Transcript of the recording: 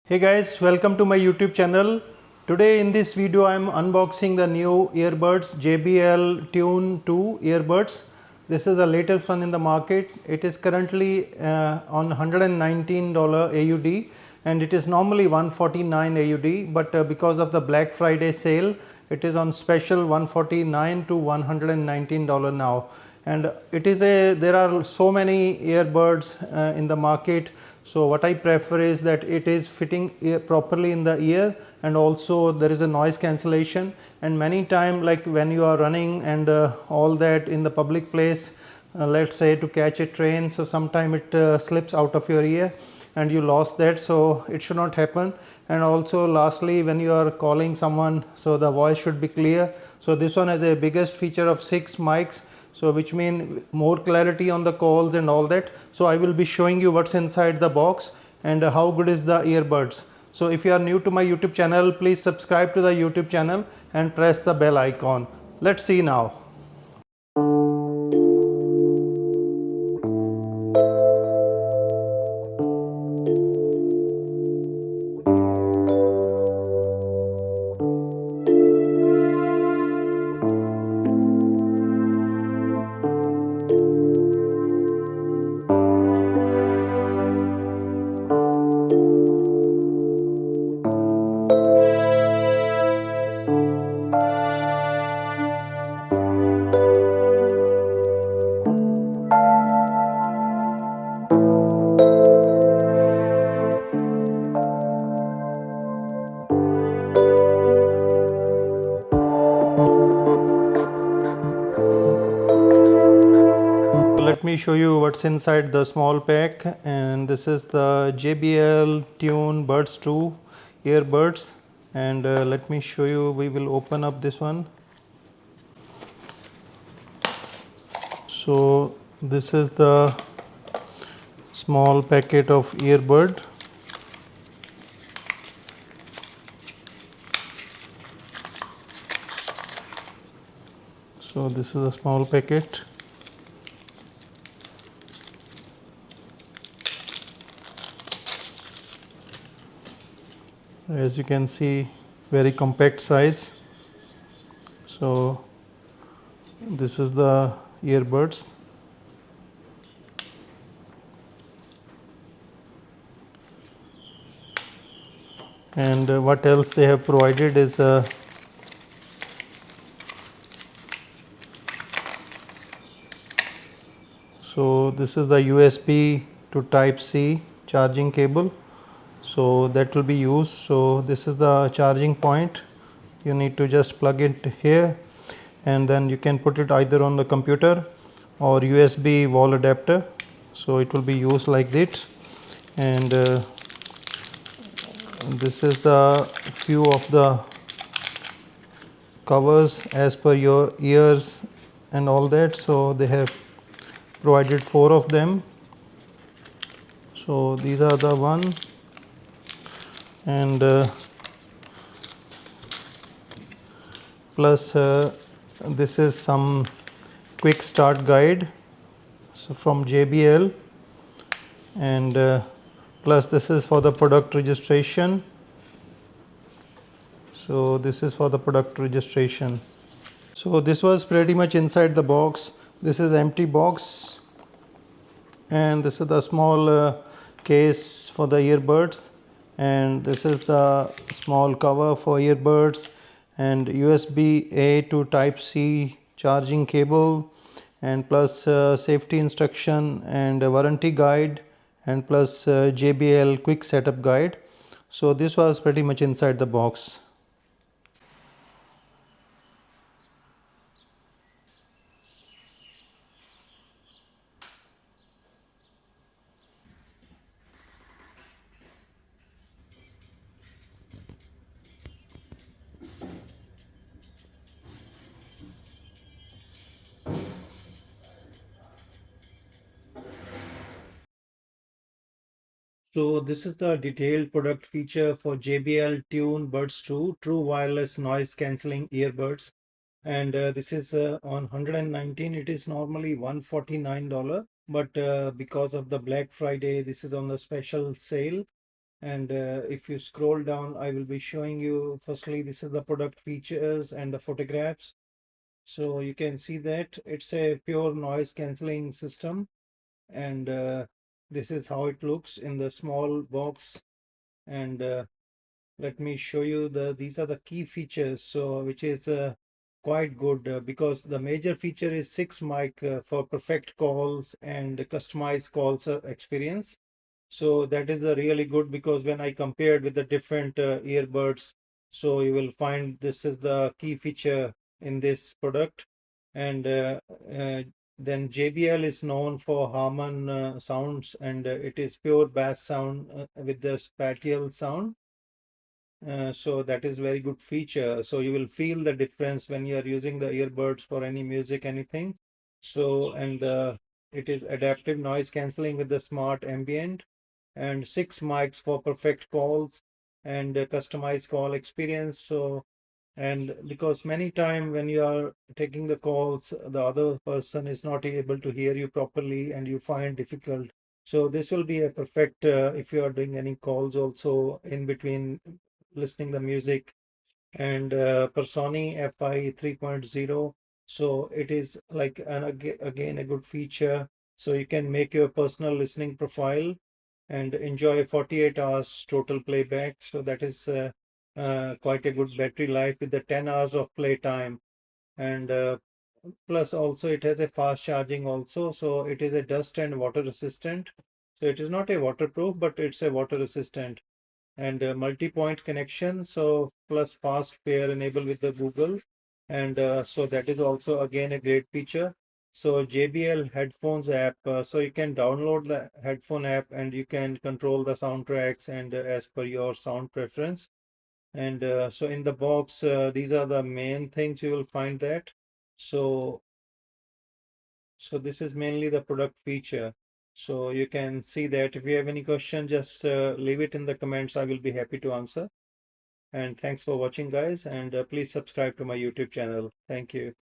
Hey guys, welcome to my YouTube channel. Today in this video I am unboxing the new earbuds JBL Tune 2 earbuds. This is the latest one in the market. It is currently on $119 AUD and it is normally $149 AUD, but because of the Black Friday sale it is on special $149 to $119 now. And there are so many earbuds in the market, so what I prefer is that it is fitting properly in the ear, and also there is a noise cancellation. And many time, like when you are running and all that in the public place, let's say to catch a train, so sometime it slips out of your ear and you lost that, so it should not happen. And also lastly, when you are calling someone, so the voice should be clear. So this one has a biggest feature of 6 mics, so which mean more clarity on the calls and all that. So I will be showing you what's inside the box and how good is the earbuds. So if you are new to my YouTube channel, please subscribe to the YouTube channel and press the bell icon. Let's see now. Let me show you what's inside the small pack. And this is the JBL Tune Buds 2 earbuds. And let me show you, we will open up this one. So this is the small packet of earbud. So this is a small packet. As you can see, very compact size. So this is the earbuds. And what else they have provided is so this is the USB to Type C charging cable, so that will be used. So this is the charging point. You need to just plug it here, and then you can put it either on the computer or USB wall adapter, so it will be used like this. And this is the few of the covers as per your ears and all that. So they have provided 4 of them. So these are the one, and plus this is some quick start guide, so from JBL. And plus this is for the product registration. So this is for the product registration. So this was pretty much inside the box. This is empty box, and this is the small case for the earbuds, and this is the small cover for earbuds, and USB A to Type C charging cable, and plus safety instruction and a warranty guide, and plus JBL quick setup guide. So this was pretty much inside the box. So this is the detailed product feature for JBL Tune Buds 2 True Wireless Noise Cancelling Earbuds. And this is on 119. It is normally $149, but because of the Black Friday, this is on the special sale. And if you scroll down, I will be showing you, firstly, this is the product features and the photographs. So you can see that it's a pure noise cancelling system, and this is how it looks in the small box. And let me show you these are the key features, so which is quite good, because the major feature is 6 mic for perfect calls and customized calls experience. So that is a really good, because when I compared with the different earbuds, so you will find this is the key feature in this product. And uh, then JBL is known for Harman sounds, and it is pure bass sound with the spatial sound. So that is very good feature. So you will feel the difference when you are using the earbuds for any music, anything. So, and it is adaptive noise cancelling with the smart ambient, and 6 mics for perfect calls and customized call experience. So, and because many time when you are taking the calls, the other person is not able to hear you properly and you find difficult. So this will be a perfect if you are doing any calls also in between listening the music. And Personi FI 3.0. So it is like again a good feature. So you can make your personal listening profile and enjoy 48 hours total playback. So that is quite a good battery life with the 10 hours of play time. And plus also it has a fast charging also. So it is a dust and water resistant. So it is not a waterproof, but it's a water resistant. And multi-point connection, so plus fast pair enabled with the Google. And so that is also again a great feature. So JBL headphones app, so you can download the headphone app and you can control the soundtracks and as per your sound preference. And so in the box, these are the main things you will find that. So so this is mainly the product feature. So you can see that. If you have any question, just leave it in the comments. I will be happy to answer. And thanks for watching, guys. And please subscribe to my YouTube channel. Thank you.